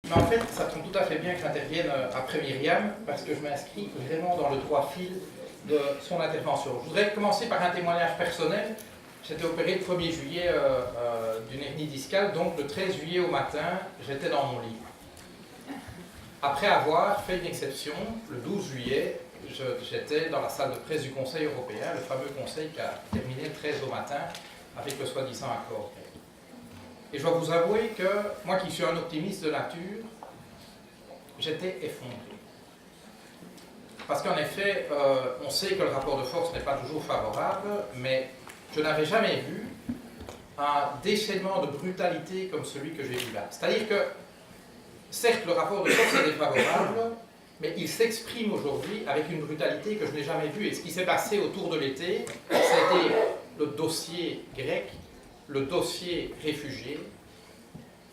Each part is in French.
Mais en fait, ça tombe tout à fait bien que j'intervienne après Myriam, parce que je m'inscris vraiment dans le droit fil de son intervention. Je voudrais commencer par un témoignage personnel. J'étais opéré le 1er juillet d'une hernie discale, donc le 13 juillet au matin, j'étais dans mon lit. Après avoir fait une exception, le 12 juillet, j'étais dans la salle de presse du Conseil européen, le fameux conseil qui a terminé le 13 au matin avec le soi-disant accord. Et je dois vous avouer que moi qui suis un optimiste de nature, j'étais effondré. Parce qu'en effet, on sait que le rapport de force n'est pas toujours favorable, mais je n'avais jamais vu un déchaînement de brutalité comme celui que j'ai vu là. C'est-à-dire que, certes, le rapport de force est défavorable, mais il s'exprime aujourd'hui avec une brutalité que je n'ai jamais vue. Et ce qui s'est passé autour de l'été, c'était le dossier grec, le dossier réfugié.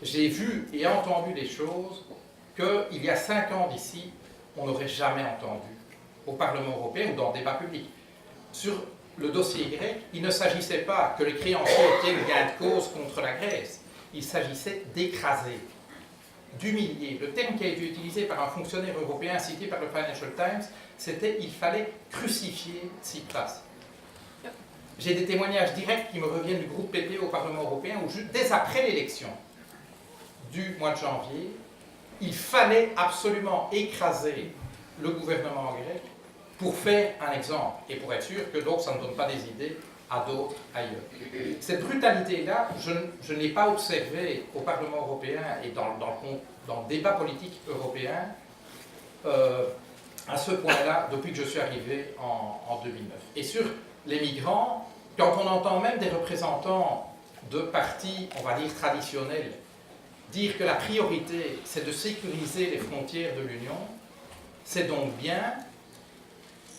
J'ai vu et entendu des choses qu'il y a 5 ans d'ici, on n'aurait jamais entendu au Parlement européen ou dans le débat public. Sur le dossier grec, il ne s'agissait pas que les créanciers obtiennent gain de cause contre la Grèce, il s'agissait d'écraser, d'humilier. Le terme qui a été utilisé par un fonctionnaire européen cité par le Financial Times, c'était « il fallait crucifier Tsipras ». J'ai des témoignages directs qui me reviennent du groupe PP au Parlement européen où, dès après l'élection du mois de janvier, il fallait absolument écraser le gouvernement grec pour faire un exemple et pour être sûr que donc ça ne donne pas des idées à d'autres ailleurs. Cette brutalité-là, je ne l'ai pas observée au Parlement européen et dans le débat politique européen à ce point-là depuis que je suis arrivé en 2009. Et sur les migrants, quand on entend même des représentants de partis, on va dire traditionnels, dire que la priorité, c'est de sécuriser les frontières de l'Union, c'est donc bien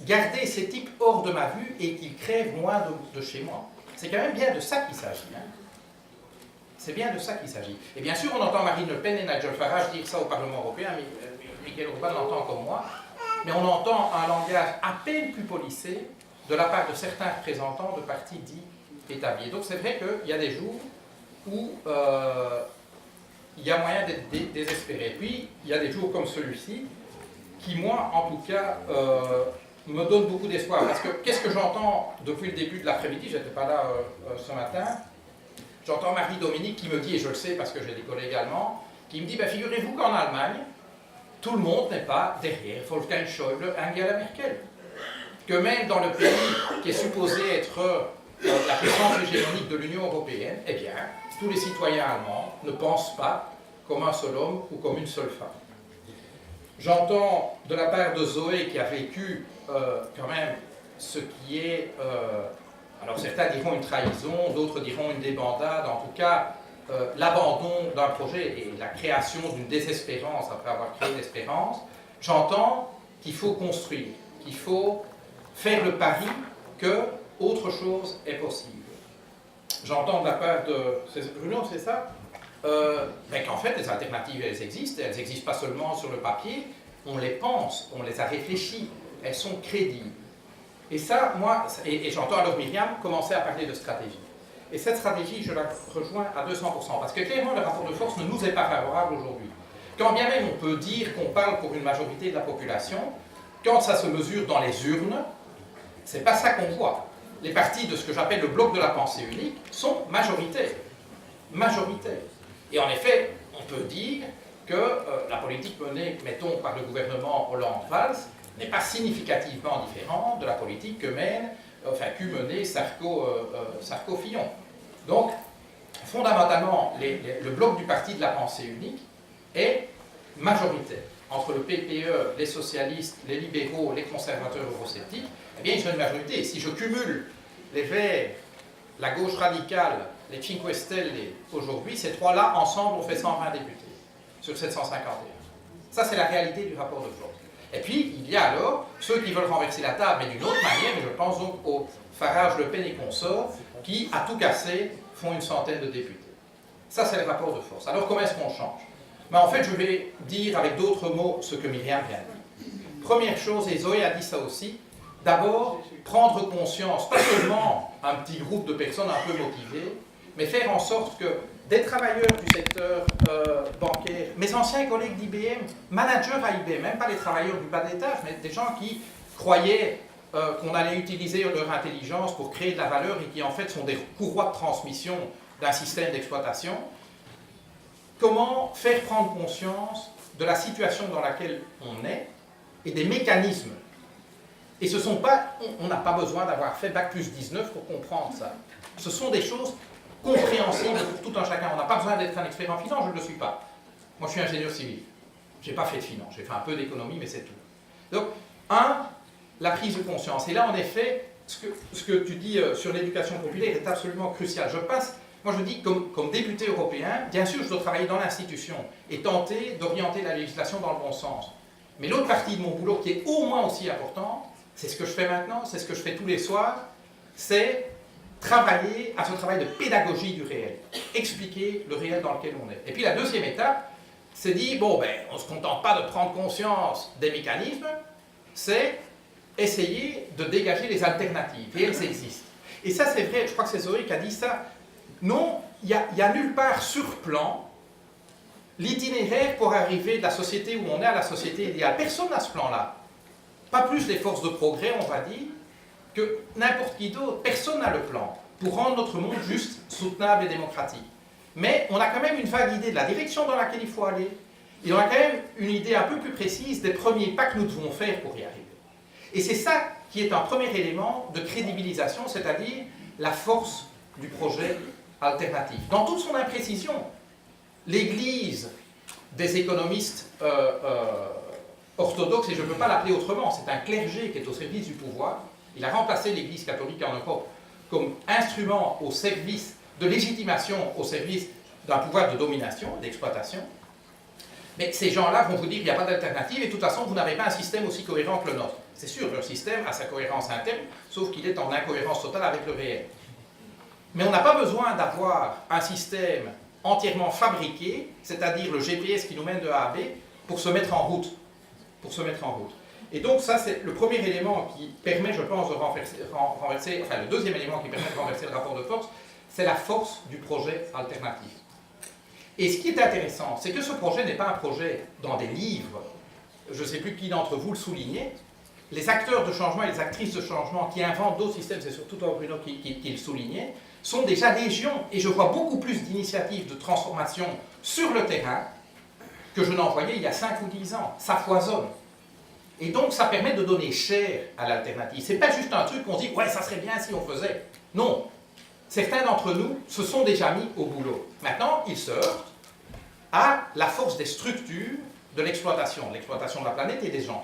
garder ces types hors de ma vue et qu'ils crèvent loin de chez moi. C'est quand même bien de ça qu'il s'agit. Hein. C'est bien de ça qu'il s'agit. Et bien sûr, on entend Marine Le Pen et Nigel Farage dire ça au Parlement européen, mais Michael Orban l'entend comme moi, mais on entend un langage à peine plus policé de la part de certains représentants de partis dits établis. Donc c'est vrai qu'il y a des jours où il y a moyen d'être désespéré. Puis, il y a des jours comme celui-ci, qui, moi, en tout cas, me donnent beaucoup d'espoir. Parce que, qu'est-ce que j'entends depuis le début de l'après-midi, je n'étais pas là ce matin, j'entends Marie-Dominique qui me dit, et je le sais parce que j'ai des collègues allemands, qui me dit, ben, figurez-vous qu'en Allemagne, tout le monde n'est pas derrière Wolfgang Schäuble, Angela Merkel. Que même dans le pays qui est supposé être la puissance hégémonique de l'Union européenne, eh bien, tous les citoyens allemands ne pensent pas comme un seul homme ou comme une seule femme. J'entends de la part de Zoé qui a vécu quand même ce qui est, alors certains diront une trahison, d'autres diront une débandade, en tout cas l'abandon d'un projet et la création d'une désespérance après avoir créé l'espérance. J'entends qu'il faut construire, qu'il faut faire le pari que autre chose est possible. J'entends de la part de... Bruno, c'est ça qu'en fait, les alternatives, elles existent pas seulement sur le papier, on les pense, on les a réfléchies, elles sont crédibles. Et ça, moi, et j'entends alors Myriam commencer à parler de stratégie. Et cette stratégie, je la rejoins à 200%, parce que clairement, le rapport de force ne nous est pas favorable aujourd'hui. Quand bien même on peut dire qu'on parle pour une majorité de la population, quand ça se mesure dans les urnes, c'est pas ça qu'on voit. Les partis de ce que j'appelle le bloc de la pensée unique sont majoritaires. Majoritaires. Et en effet, on peut dire que la politique menée, mettons, par le gouvernement Hollande-Valls n'est pas significativement différente de la politique qu'eut menée Sarko-Fillon. Donc, fondamentalement, le bloc du parti de la pensée unique est majoritaire. Entre le PPE, les socialistes, les libéraux, les conservateurs eurosceptiques, eh bien, ils ont une majorité. Si je cumule les Verts, la gauche radicale, les Cinque Stelle aujourd'hui, ces trois-là, ensemble, ont fait 120 députés sur 751. Ça, c'est la réalité du rapport de force. Et puis, il y a alors ceux qui veulent renverser la table, mais d'une autre manière, et je pense donc aux Farage, Le Pen et consorts, qui, à tout casser, font une centaine de députés. Ça, c'est le rapport de force. Alors, comment est-ce qu'on change? Mais en fait, je vais dire avec d'autres mots ce que Myriam vient de dire. Première chose, et Zoé a dit ça aussi, d'abord, prendre conscience, pas seulement un petit groupe de personnes un peu motivées, mais faire en sorte que des travailleurs du secteur bancaire, mes anciens collègues d'IBM, managers à IBM, même pas les travailleurs du bas d'étage, mais des gens qui croyaient qu'on allait utiliser leur intelligence pour créer de la valeur et qui en fait sont des courroies de transmission d'un système d'exploitation. Comment faire prendre conscience de la situation dans laquelle on est et des mécanismes. Et ce sont pas, on n'a pas besoin d'avoir fait Bac plus 19 pour comprendre ça. Ce sont des choses compréhensibles pour tout un chacun. On n'a pas besoin d'être un expert en finance, je ne le suis pas. Moi, je suis ingénieur civil. Je n'ai pas fait de finance, j'ai fait un peu d'économie, mais c'est tout. Donc, la prise de conscience. Et là, en effet, ce que tu dis sur l'éducation populaire est absolument crucial. Moi, je dis, comme député européen, bien sûr, je dois travailler dans l'institution et tenter d'orienter la législation dans le bon sens. Mais l'autre partie de mon boulot, qui est au moins aussi importante, c'est ce que je fais maintenant, c'est ce que je fais tous les soirs, c'est travailler à ce travail de pédagogie du réel, expliquer le réel dans lequel on est. Et puis la deuxième étape, c'est dire, bon, ben, on ne se contente pas de prendre conscience des mécanismes, c'est essayer de dégager les alternatives, et elles existent. Et ça, c'est vrai, je crois que c'est Zoé qui a dit ça. Non, il n'y a nulle part sur plan l'itinéraire pour arriver de la société où on est à la société idéale. Personne n'a ce plan-là. Pas plus les forces de progrès, on va dire, que n'importe qui d'autre. Personne n'a le plan pour rendre notre monde juste, soutenable et démocratique. Mais on a quand même une vague idée de la direction dans laquelle il faut aller. Et on a quand même une idée un peu plus précise des premiers pas que nous devons faire pour y arriver. Et c'est ça qui est un premier élément de crédibilisation, c'est-à-dire la force du projet alternatif. Dans toute son imprécision, l'Église des économistes orthodoxes, et je ne peux pas l'appeler autrement, c'est un clergé qui est au service du pouvoir. Il a remplacé l'Église catholique en Europe comme instrument au service de légitimation, au service d'un pouvoir de domination, d'exploitation. Mais ces gens-là vont vous dire qu'il n'y a pas d'alternative et de toute façon, vous n'avez pas un système aussi cohérent que le nôtre. C'est sûr, leur système a sa cohérence interne, sauf qu'il est en incohérence totale avec le réel. Mais on n'a pas besoin d'avoir un système entièrement fabriqué, c'est-à-dire le GPS qui nous mène de A à B, pour se mettre en route. Et donc ça, c'est le premier élément qui permet, je pense, de renverser, enfin le deuxième élément qui permet de renverser le rapport de force, c'est la force du projet alternatif. Et ce qui est intéressant, c'est que ce projet n'est pas un projet dans des livres. Je ne sais plus qui d'entre vous le soulignait. Les acteurs de changement et les actrices de changement qui inventent d'autres systèmes, c'est surtout toi, Bruno, qui le soulignait, sont déjà légion. Et je vois beaucoup plus d'initiatives de transformation sur le terrain que je n'en voyais il y a 5 ou 10 ans. Ça foisonne. Et donc, ça permet de donner chair à l'alternative. Ce n'est pas juste un truc qu'on dit « ouais, ça serait bien si on faisait ». Non. Certains d'entre nous se sont déjà mis au boulot. Maintenant, ils se heurtent à la force des structures de l'exploitation de la planète et des gens.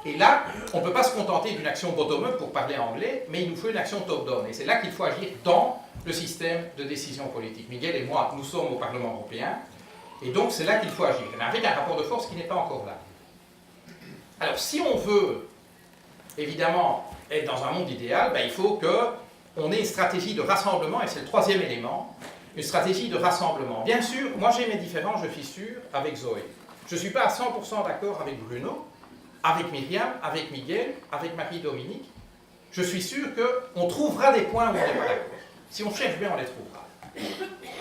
Et là, on ne peut pas se contenter d'une action bottom-up pour parler anglais, mais il nous faut une action top-down. Et c'est là qu'il faut agir dans le système de décision politique. Miguel et moi, nous sommes au Parlement européen, et donc c'est là qu'il faut agir, mais avec un rapport de force qui n'est pas encore là. Alors, si on veut, évidemment, être dans un monde idéal, ben, il faut qu'on ait une stratégie de rassemblement, et c'est le troisième élément, une stratégie de rassemblement. Bien sûr, moi j'ai mes différends, je fissure avec Zoé. Je ne suis pas à 100% d'accord avec Bruno, avec Myriam, avec Miguel, avec Marie-Dominique. Je suis sûr qu'on trouvera des points où on n'est pas d'accord. Si on cherche bien, on les trouvera.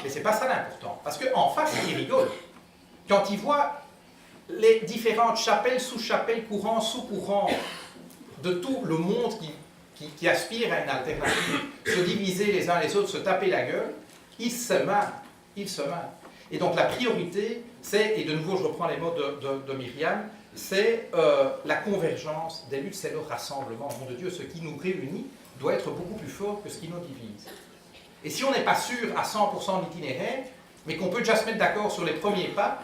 Mais ce n'est pas ça l'important. Parce qu'en face, ils rigolent. Quand ils voient les différentes chapelles, sous-chapelles, courants, sous-courants de tout le monde qui aspire à une alternative, se diviser les uns les autres, se taper la gueule, ils se marrent. Et donc la priorité, c'est, et de nouveau je reprends les mots de Myriam, c'est la convergence des luttes, c'est le rassemblement. Nom de Dieu, ce qui nous réunit doit être beaucoup plus fort que ce qui nous divise. Et si on n'est pas sûr à 100% de l'itinéraire, mais qu'on peut déjà se mettre d'accord sur les premiers pas,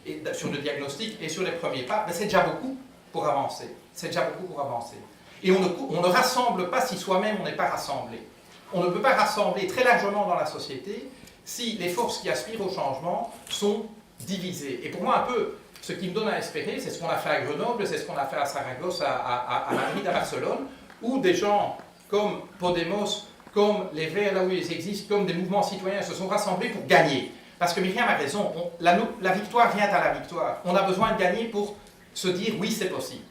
et sur le diagnostic et sur les premiers pas, ben c'est déjà beaucoup pour avancer. Et on ne rassemble pas si soi-même on n'est pas rassemblé. On ne peut pas rassembler très largement dans la société si les forces qui aspirent au changement sont divisées. Et pour moi, un peu, ce qui me donne à espérer, c'est ce qu'on a fait à Grenoble, c'est ce qu'on a fait à Saragosse, à Madrid, à Barcelone, où des gens comme Podemos, comme les Verts, là où ils existent, comme des mouvements citoyens se sont rassemblés pour gagner. Parce que Myriam a raison, la victoire vient à la victoire. On a besoin de gagner pour se dire oui, c'est possible.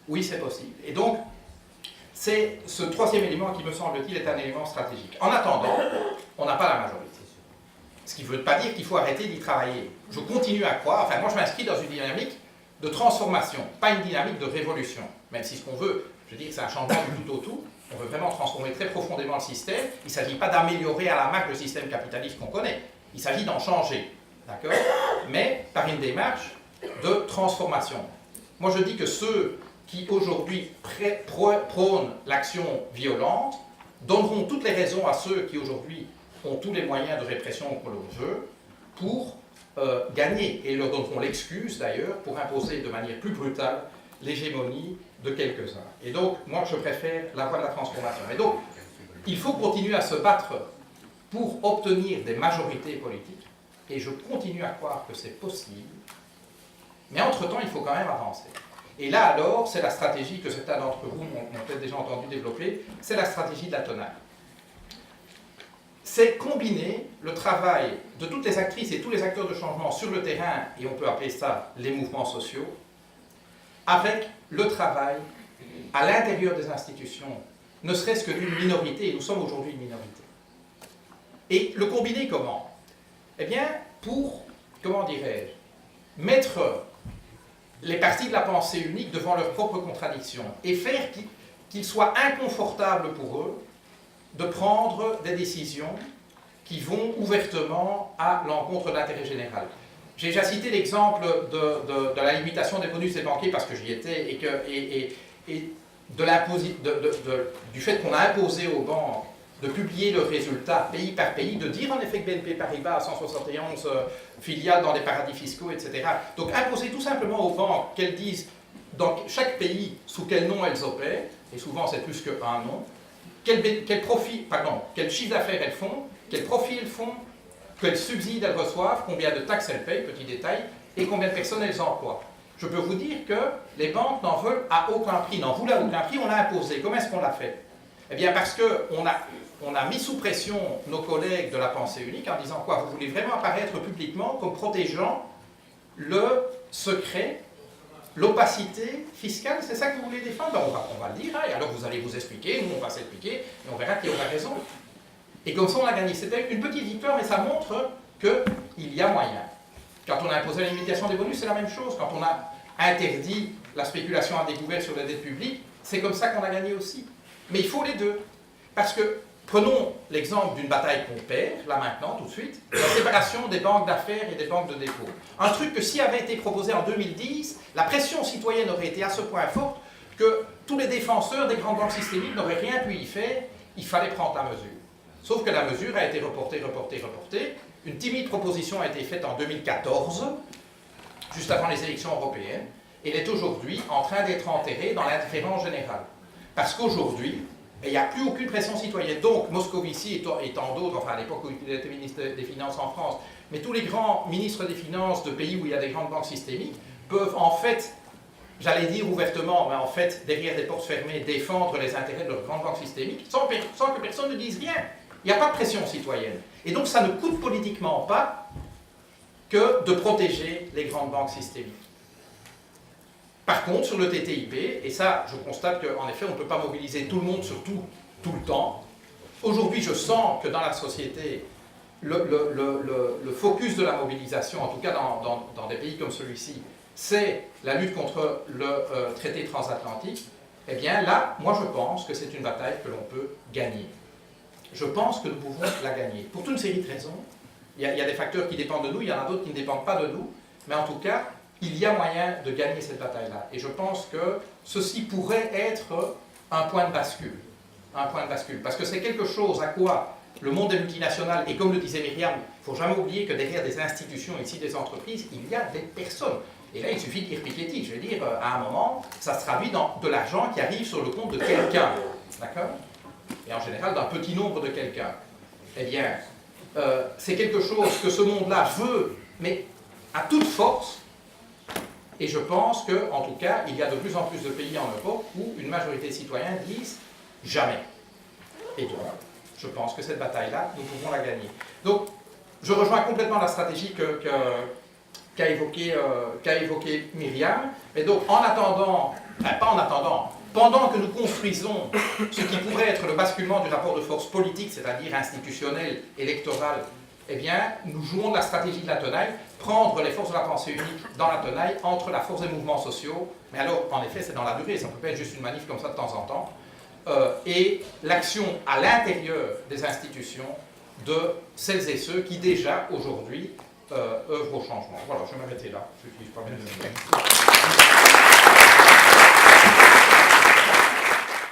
Oui, c'est possible. Et donc, c'est ce troisième élément qui, me semble-t-il, est un élément stratégique. En attendant, on n'a pas la majorité. Ce qui ne veut pas dire qu'il faut arrêter d'y travailler. Je continue à croire, enfin moi je m'inscris dans une dynamique de transformation, pas une dynamique de révolution. Même si ce qu'on veut, je dis que c'est un changement du tout au tout, on veut vraiment transformer très profondément le système. Il ne s'agit pas d'améliorer à la marge le système capitaliste qu'on connaît, il s'agit d'en changer, d'accord? Mais par une démarche de transformation. Moi je dis que ceux qui aujourd'hui prônent l'action violente donneront toutes les raisons à ceux qui aujourd'hui ont tous les moyens de répression qu'on leur veut pour gagner, et leur donneront l'excuse d'ailleurs pour imposer de manière plus brutale l'hégémonie de quelques-uns. Et donc, moi je préfère la voie de la transformation. Et donc, il faut continuer à se battre pour obtenir des majorités politiques, et je continue à croire que c'est possible, mais entre-temps, il faut quand même avancer. Et là alors, c'est la stratégie que certains d'entre vous m'ont peut-être déjà entendu développer, c'est la stratégie de la tenaille. C'est combiner le travail de toutes les actrices et tous les acteurs de changement sur le terrain, et on peut appeler ça les mouvements sociaux, avec le travail à l'intérieur des institutions, ne serait-ce que d'une minorité, et nous sommes aujourd'hui une minorité. Et le combiner comment? Eh bien, pour, comment dirais-je, mettre les partis de la pensée unique devant leurs propres contradictions et faire qu'il soit inconfortable pour eux de prendre des décisions qui vont ouvertement à l'encontre de l'intérêt général. J'ai déjà cité l'exemple de la limitation des bonus des banquiers parce que j'y étais et du fait qu'on a imposé aux banques de publier leurs résultats pays par pays, de dire en effet que BNP Paribas a 171 filiales dans des paradis fiscaux, etc. Donc imposer tout simplement aux banques qu'elles disent dans chaque pays sous quel nom elles opèrent, et souvent c'est plus qu'un nom, quel chiffre d'affaires elles font, quel profit elles font, quels subsides elles reçoivent, combien de taxes elles payent, petit détail, et combien de personnes elles emploient. Je peux vous dire que les banques n'en veulent à aucun prix, n'en voulaient à aucun prix, on l'a imposé. Comment est-ce qu'on l'a fait? Eh bien parce qu'on a mis sous pression nos collègues de la pensée unique en disant quoi? Vous voulez vraiment apparaître publiquement comme protégeant le secret, l'opacité fiscale, c'est ça que vous voulez défendre? Ben on va le dire, hein, et alors vous allez vous expliquer, nous on va s'expliquer, et on verra qui aura raison. Et comme ça on a gagné. C'était une petite victoire, mais ça montre qu'il y a moyen. Quand on a imposé la limitation des bonus, c'est la même chose. Quand on a interdit la spéculation à découvert sur la dette publique, c'est comme ça qu'on a gagné aussi. Mais il faut les deux. Parce que, prenons l'exemple d'une bataille qu'on perd, là maintenant, tout de suite, la séparation des banques d'affaires et des banques de dépôt. Un truc que s'il avait été proposé en 2010, la pression citoyenne aurait été à ce point forte que tous les défenseurs des grandes banques systémiques n'auraient rien pu y faire, il fallait prendre la mesure. Sauf que la mesure a été reportée. Une timide proposition a été faite en 2014, juste avant les élections européennes, et elle est aujourd'hui en train d'être enterrée dans l'indifférence générale. Parce qu'aujourd'hui, il n'y a plus aucune pression citoyenne. Donc, Moscovici et tant d'autres, enfin à l'époque où il était ministre des Finances en France, mais tous les grands ministres des Finances de pays où il y a des grandes banques systémiques peuvent en fait, j'allais dire ouvertement, mais en fait, derrière des portes fermées, défendre les intérêts de leurs grandes banques systémiques sans que personne ne dise rien. Il n'y a pas de pression citoyenne. Et donc, ça ne coûte politiquement pas que de protéger les grandes banques systémiques. Par contre, sur le TTIP, et ça, je constate qu'en effet, on ne peut pas mobiliser tout le monde sur tout le temps. Aujourd'hui, je sens que dans la société, le focus de la mobilisation, en tout cas dans des pays comme celui-ci, c'est la lutte contre le traité transatlantique. Eh bien là, moi je pense que c'est une bataille que l'on peut gagner. Je pense que nous pouvons la gagner. Pour toute une série de raisons. Il y a des facteurs qui dépendent de nous, il y en a d'autres qui ne dépendent pas de nous. Mais en tout cas, il y a moyen de gagner cette bataille-là. Et je pense que ceci pourrait être un point de bascule. Un point de bascule. Parce que c'est quelque chose à quoi le monde des multinationales, et comme le disait Myriam, il ne faut jamais oublier que derrière des institutions, ici des entreprises, il y a des personnes. Et là, il suffit de dire Piketty. Je veux dire, à un moment, ça se traduit dans de l'argent qui arrive sur le compte de quelqu'un. D'accord? Et en général, d'un petit nombre de quelqu'un. Eh bien, c'est quelque chose que ce monde-là veut, mais à toute force. Et je pense qu'en tout cas, il y a de plus en plus de pays en Europe où une majorité de citoyens disent jamais. Et donc, je pense que cette bataille-là, nous pouvons la gagner. Donc, je rejoins complètement la stratégie qu'a évoqué Myriam. Et donc, en attendant, enfin, pas en attendant, pendant que nous construisons ce qui pourrait être le basculement du rapport de force politique, c'est-à-dire institutionnel, électoral, eh bien, nous jouons de la stratégie de la tenaille, prendre les forces de la pensée unique dans la tenaille entre la force des mouvements sociaux, mais alors, en effet, c'est dans la durée, ça ne peut pas être juste une manif comme ça de temps en temps, et l'action à l'intérieur des institutions de celles et ceux qui déjà, aujourd'hui, œuvrent au changement. Voilà, je vais m'arrêter là. Je ne pas